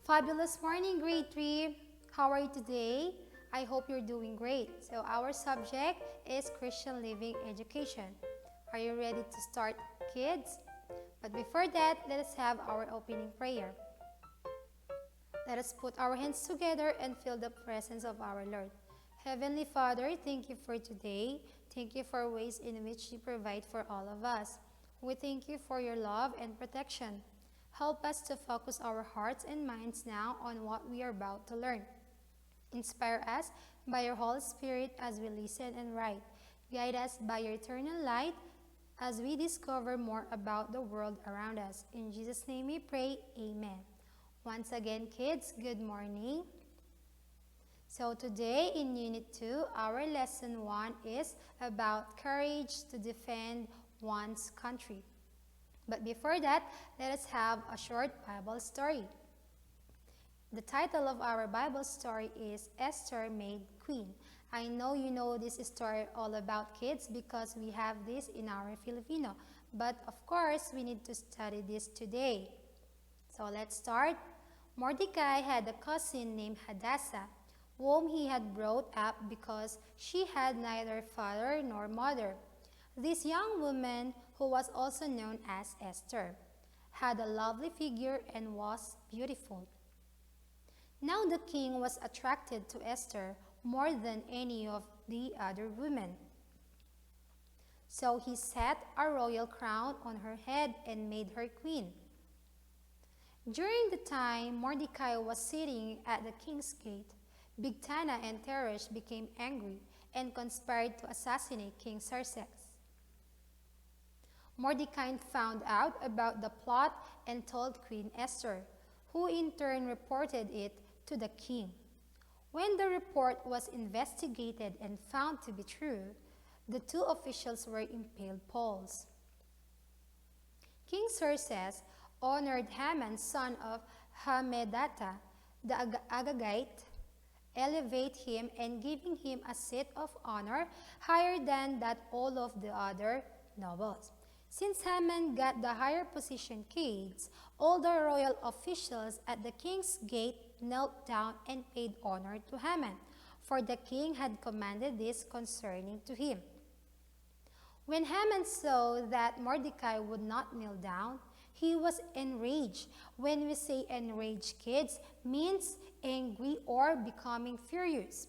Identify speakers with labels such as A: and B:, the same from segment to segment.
A: Fabulous morning, grade 3. How are you today? I hope you're doing great. So, our subject is Christian Living Education. Are you ready to start, kids? But before that, let us have our opening prayer. Let us put our hands together and feel the presence of our Lord. Heavenly Father, thank you for today. Thank you for ways in which you provide for all of us. We thank you for your love and protection. Help us to focus our hearts and minds now on what we are about to learn. Inspire us by your Holy Spirit as we listen and write. Guide us by your eternal light as we discover more about the world around us. In Jesus' name we pray, amen. Once again, kids, good morning. So today in Unit 2, our Lesson 1 is about courage to defend one's country. But before that, let us have a short Bible story. The title of our Bible story is Esther Made Queen. I know you know this story all about, kids, because we have this in our Filipino. But of course, we need to study this today. So let's start. Mordecai had a cousin named Hadassah, whom he had brought up because she had neither father nor mother. This young woman, who was also known as Esther, had a lovely figure and was beautiful. Now the king was attracted to Esther more than any of the other women. So he set a royal crown on her head and made her queen. During the time Mordecai was sitting at the king's gate, Bigthana and Teresh became angry and conspired to assassinate King Xerxes. Mordecai found out about the plot and told Queen Esther, who in turn reported it to the king. When the report was investigated and found to be true, the two officials were impaled poles. King Xerxes honored Haman, son of Hammedatha, the Agagite, elevate him and giving him a seat of honor higher than that all of the other nobles. Since Haman got the higher position, kids, all the royal officials at the king's gate knelt down and paid honor to Haman, for the king had commanded this concerning to him. When Haman saw that Mordecai would not kneel down, he was enraged. When we say enraged, kids, means angry or becoming furious.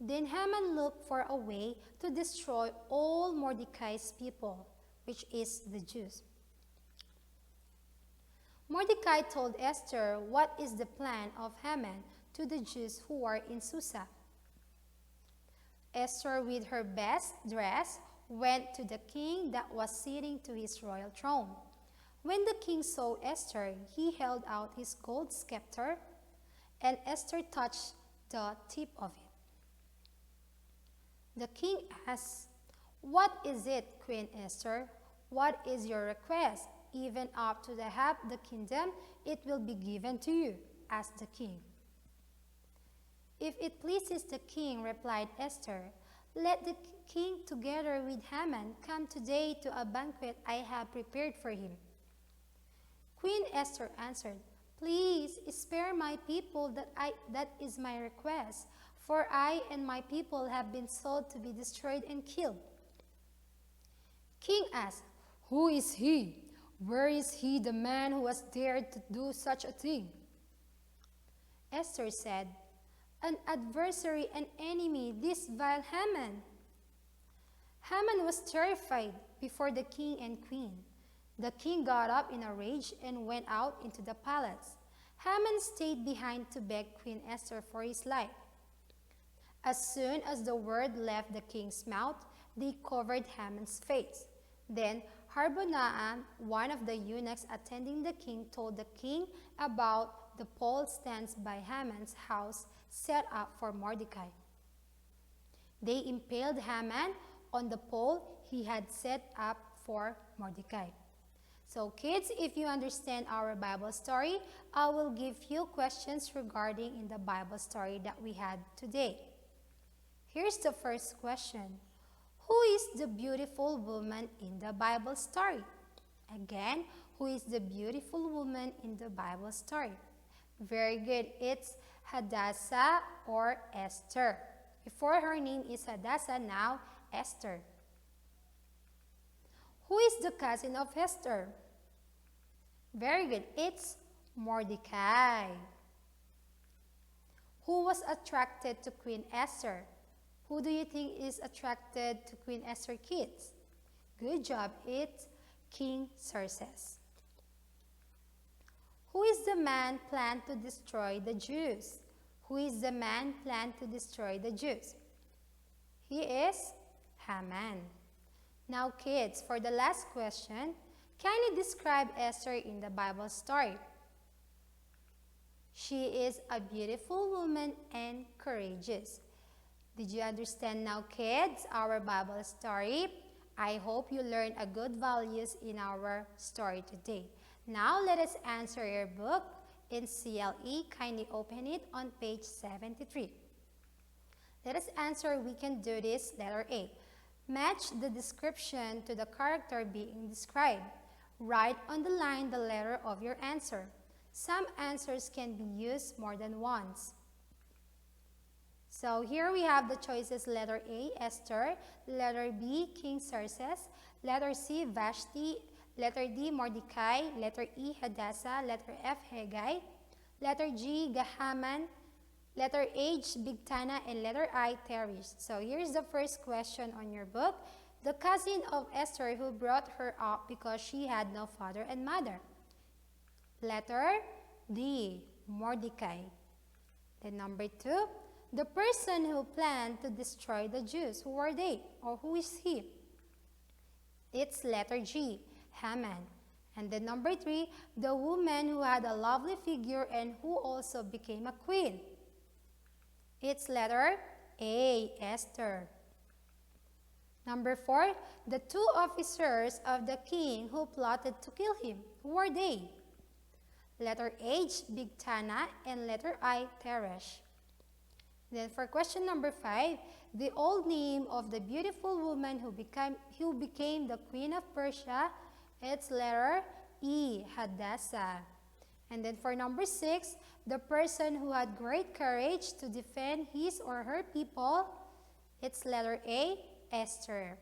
A: Then Haman looked for a way to destroy all Mordecai's people, which is the Jews. Mordecai told Esther what is the plan of Haman to the Jews who are in Susa. Esther, with her best dress, went to the king that was sitting to his royal throne. When the king saw Esther, he held out his gold scepter, and Esther touched the tip of it. The king asked, "What is it, Queen Esther? What is your request? Even up to the half the kingdom, it will be given to you," asked the king. "If it pleases the king," replied Esther, "let the king together with Haman come today to a banquet I have prepared for him." Queen Esther answered, "Please spare my people, that is my request, for I and my people have been sold to be destroyed and killed." King asked, "Who is he? Where is he, the man who has dared to do such a thing?" Esther said, "An adversary, an enemy, this vile Haman." Haman was terrified before the king and queen. The king got up in a rage and went out into the palace. Haman stayed behind to beg Queen Esther for his life. As soon as the word left the king's mouth, they covered Haman's face. Then Harbonah, one of the eunuchs attending the king, told the king about the pole stands by Haman's house set up for Mordecai. They impaled Haman on the pole he had set up for Mordecai. So kids, if you understand our Bible story, I will give you questions regarding in the Bible story that we had today. Here's the first question. Who is the beautiful woman in the Bible story? Again, who is the beautiful woman in the Bible story? Very good. It's Hadassah or Esther. Before her name is Hadassah, now Esther. Who is the cousin of Esther? Very good. It's Mordecai. Who was attracted to Queen Esther? Who do you think is attracted to Queen Esther, kids? Good job. It's King Xerxes. Who is the man planned to destroy the Jews? Who is the man planned to destroy the Jews? He is Haman. Now, kids, for the last question, can you describe Esther in the Bible story? She is a beautiful woman and courageous. Did you understand now, kids, our Bible story? I hope you learned a good values in our story today. Now, let us answer your book in CLE. Kindly open it on page 73. Let us answer. We can do this. Letter A. Match the description to the character being described. Write on the line the letter of your answer. Some answers can be used more than once. So here we have the choices: letter A, Esther; letter B, King Xerxes; letter C, Vashti; letter D, Mordecai; letter E, Hadassah; letter F, Haggai; letter G, Haman; letter H, Bigthana; and letter I, Teresh. So here's the first question on your book. The cousin of Esther who brought her up because she had no father and mother. Letter D, Mordecai. Then number 2, the person who planned to destroy the Jews. Who are they? Or who is he? It's letter G, Haman. And then number 3, the woman who had a lovely figure and who also became a queen. It's letter A, Esther. Number 4, the 2 officers of the king who plotted to kill him. Who are they? Letter H, Bigthana, and letter I, Teresh. Then for question number 5, the old name of the beautiful woman who became the queen of Persia, it's letter E, Hadassah. And then for number 6, the person who had great courage to defend his or her people, it's letter A, Esther.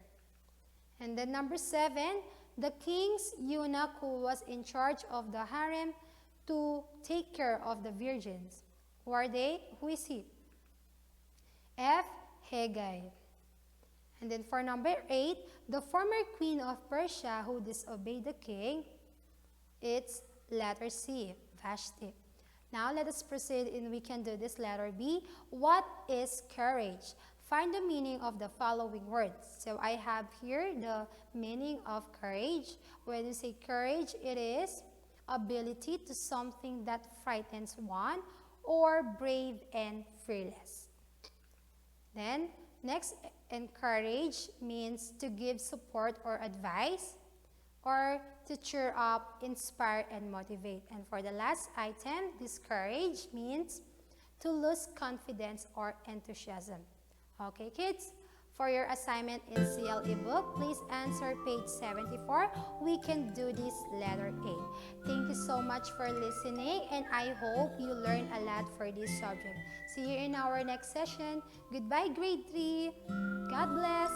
A: And then number 7, the king's eunuch who was in charge of the harem to take care of the virgins. Who are they? Who is he? F, Haggai. And then for number 8, the former queen of Persia who disobeyed the king, it's letter C, Vashti. Now let us proceed and we can do this letter B. What is courage? Find the meaning of the following words. So I have here the meaning of courage. When you say courage, it is ability to something that frightens one, or brave and fearless. Then next, encourage means to give support or advice, or to cheer up, inspire, and motivate. And for the last item, discourage means to lose confidence or enthusiasm. Okay, kids? For your assignment in CLE book, please answer page 74. We can do this letter A. Thank you so much for listening, and I hope you learn a lot for this subject. See you in our next session. Goodbye, grade 3. God bless.